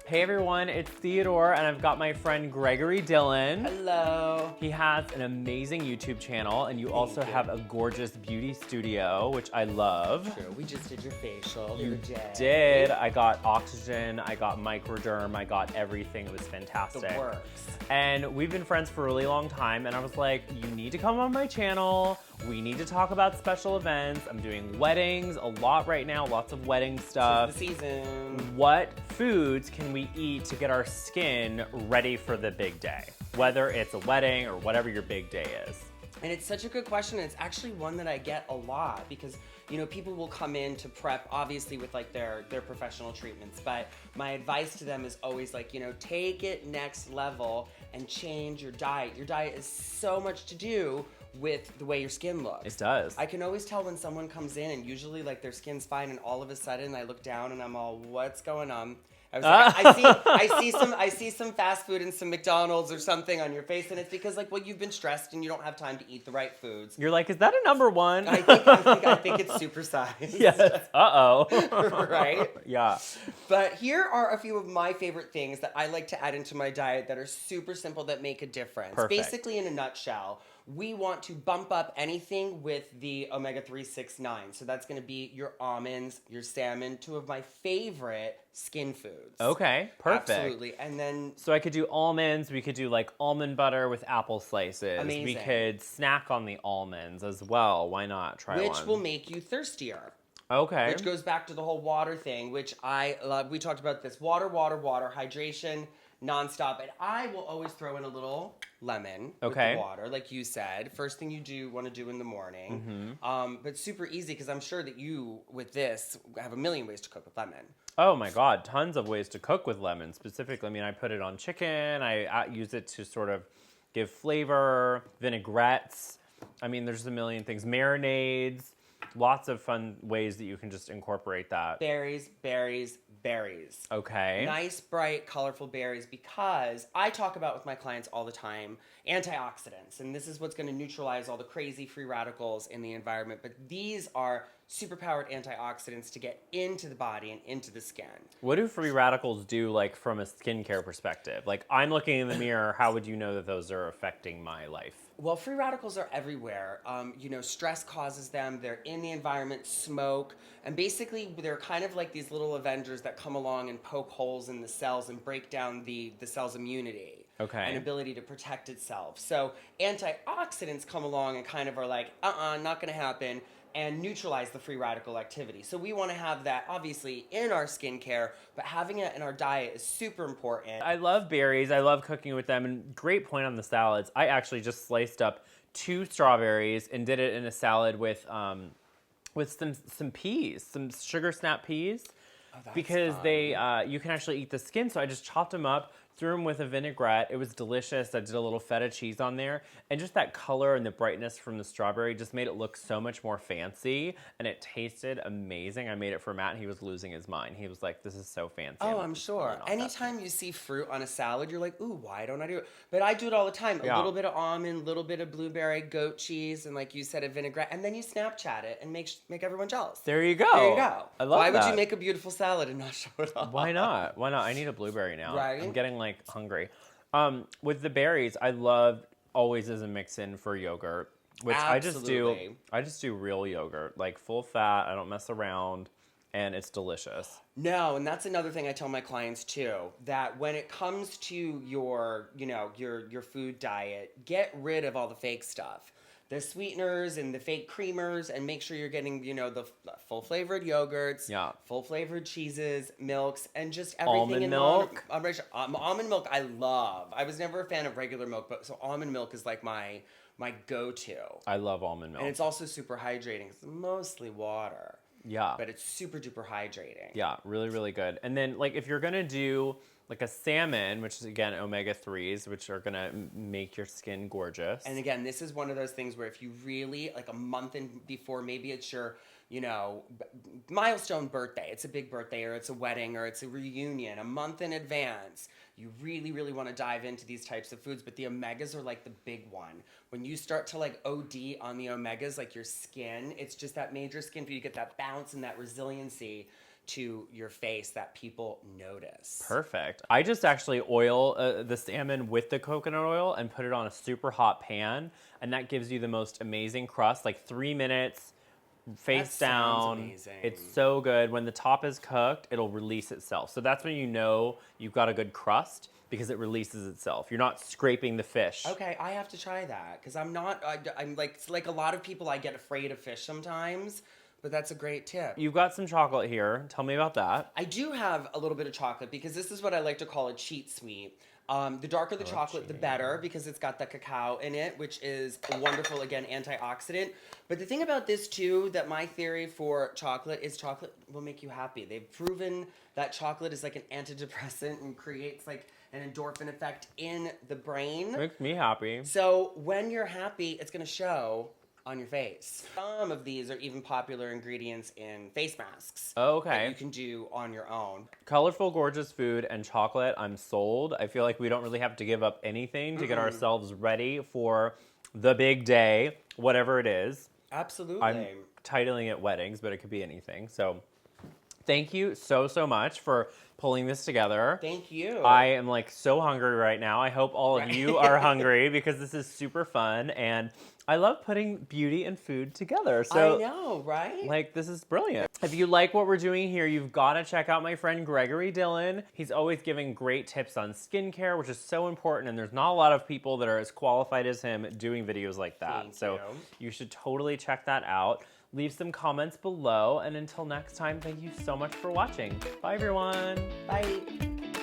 Hey everyone, it's Theodore and I've got my friend Gregory Dylan. Hello. He has an amazing YouTube channel and you also have a gorgeous beauty studio, which I love. True. We just did your facial. You the other day. did. I got oxygen, I got microderm, I got everything. It was fantastic. The works. And we've been friends for a really long time and I was like, you need to come on my channel. We need to talk about special events. I'm doing weddings a lot right now, lots of wedding stuff. It's the season. What foods can we eat to get our skin ready for the big day? Whether it's a wedding or whatever your big day is. And it's such a good question. It's actually one that I get a lot because, you know, people will come in to prep, obviously, with like their professional treatments. But my advice to them is always like, you know, take it next level and change your diet. Your diet is so much to do with the way your skin looks. It does. I can always tell when someone comes in and usually like their skin's fine and all of a sudden I look down and I'm all, what's going on? I was like, I see some fast food and some McDonald's or something on your face, and it's because like, well, you've been stressed and you don't have time to eat the right foods. You're like, is that a number one? I think it's supersized. Yes. Uh-oh. Right? Yeah. But here are a few of my favorite things that I like to add into my diet that are super simple that make a difference. Perfect. Basically, in a nutshell, we want to bump up anything with the omega-3, 6, 9. So that's going to be your almonds, your salmon, two of my favorite skin foods. Okay, perfect. Absolutely. And then So I could do almonds, we could do like almond butter with apple slices. Amazing. We could snack on the almonds as well. Why not try one? which will make you thirstier. Okay. Which goes back to the whole water thing, which I love. We talked about this. Water, hydration, nonstop. And I will always throw in a little lemon with Okay. the water, like you said. First thing you want to do in the morning. But super easy because I'm sure that you, with this, have a million ways to cook with lemon. Oh my God, tons of ways to cook with lemon specifically. I mean, I put it on chicken. I use it to sort of give flavor, vinaigrettes. I mean, there's a million things. Marinades, lots of fun ways that you can just incorporate that. Berries. Okay. Nice, bright, colorful berries because I talk about with my clients all the time antioxidants, and this is what's going to neutralize all the crazy free radicals in the environment. But these are superpowered antioxidants to get into the body and into the skin. What do free radicals do, like, from a skincare perspective? Like, I'm looking in the mirror. How would you know that those are affecting my life? Well, free radicals are everywhere. You know, stress causes them. They're in the environment, smoke, and basically they're kind of like these little Avengers that come along and poke holes in the cells and break down the cell's immunity. Okay. And ability to protect itself. So antioxidants come along and kind of are like, not going to happen, and neutralize the free radical activity. So we want to have that obviously in our skincare, but having it in our diet is super important. I love berries. I love cooking with them. And great point on the salads. I actually just sliced up 2 strawberries and did it in a salad with some peas, some sugar snap peas. Oh, that's because fun. they you can actually eat the skin. So I just chopped them up, threw them with a vinaigrette. It was delicious. I did a little feta cheese on there. And just that color and the brightness from the strawberry just made it look so much more fancy. And it tasted amazing. I made it for Matt and he was losing his mind. He was like, this is so fancy. Oh, I'm sure. Anytime you see fruit on a salad, you're like, ooh, why don't I do it? But I do it all the time. A little bit of almond, a little bit of blueberry, goat cheese, and like you said, a vinaigrette. And then you Snapchat it and make everyone jealous. There you go. There you go. I love Why that. would you make a beautiful salad and not show it off? Why not? Why not? I need a blueberry now. Right? I'm getting like hungry. With the berries, I love always as a mix-in for yogurt, which Absolutely. I just do real yogurt, like full fat. I don't mess around, and it's delicious. No, and that's another thing I tell my clients too, that when it comes to your food diet, get rid of all the fake stuff. The sweeteners and the fake creamers, and make sure you're getting, the full flavored yogurts, full flavored cheeses, milks, and just everything. Almond milk. Almond milk I love. I was never a fan of regular milk, but so almond milk is like my go-to. I love almond milk. And it's also super hydrating. It's mostly water. Yeah. But it's super duper hydrating. Yeah, really, really good. And then, like, if you're gonna do like a salmon, which is again omega-3s, which are gonna make your skin gorgeous. And again, this is one of those things where if you really, like a month before, maybe it's your, milestone birthday, it's a big birthday, or it's a wedding, or it's a reunion, a month in advance, you really, really want to dive into these types of foods. But the omegas are like the big one. When you start to like OD on the omegas, like your skin, it's just that major skin food. You get that bounce and that resiliency to your face that people notice. Perfect. I just actually oil the salmon with the coconut oil and put it on a super hot pan, and that gives you the most amazing crust, like 3 minutes, face That sounds down. amazing. It's so good. When the top is cooked, it'll release itself. So that's when you know you've got a good crust, because it releases itself. You're not scraping the fish. Okay, I have to try that because I'm not. I'm like a lot of people. I get afraid of fish sometimes, but that's a great tip. You've got some chocolate here. Tell me about that. I do have a little bit of chocolate because this is what I like to call a cheat sweet. The darker the chocolate, the better, because it's got the cacao in it, which is a wonderful, again, antioxidant. But the thing about this, too, that my theory for chocolate is chocolate will make you happy. They've proven that chocolate is like an antidepressant and creates like an endorphin effect in the brain. Makes me happy. So when you're happy, it's going to show on your face. Some of these are even popular ingredients in face masks. Okay. That you can do on your own. Colorful, gorgeous food and chocolate. I'm sold. I feel like we don't really have to give up anything to get ourselves ready for the big day, whatever it is. Absolutely. I'm titling it weddings, but it could be anything. So thank you so, so much for pulling this together. Thank you. I am like so hungry right now. I hope all of you are hungry, because this is super fun, and I love putting beauty and food together. So I know, right? like, this is brilliant. If you like what we're doing here, you've got to check out my friend Gregory Dylan. He's always giving great tips on skincare, which is so important, and there's not a lot of people that are as qualified as him doing videos like that. Thank so you. you should totally check that out. Leave some comments below, and until next time, thank you so much for watching. Bye, everyone. Bye.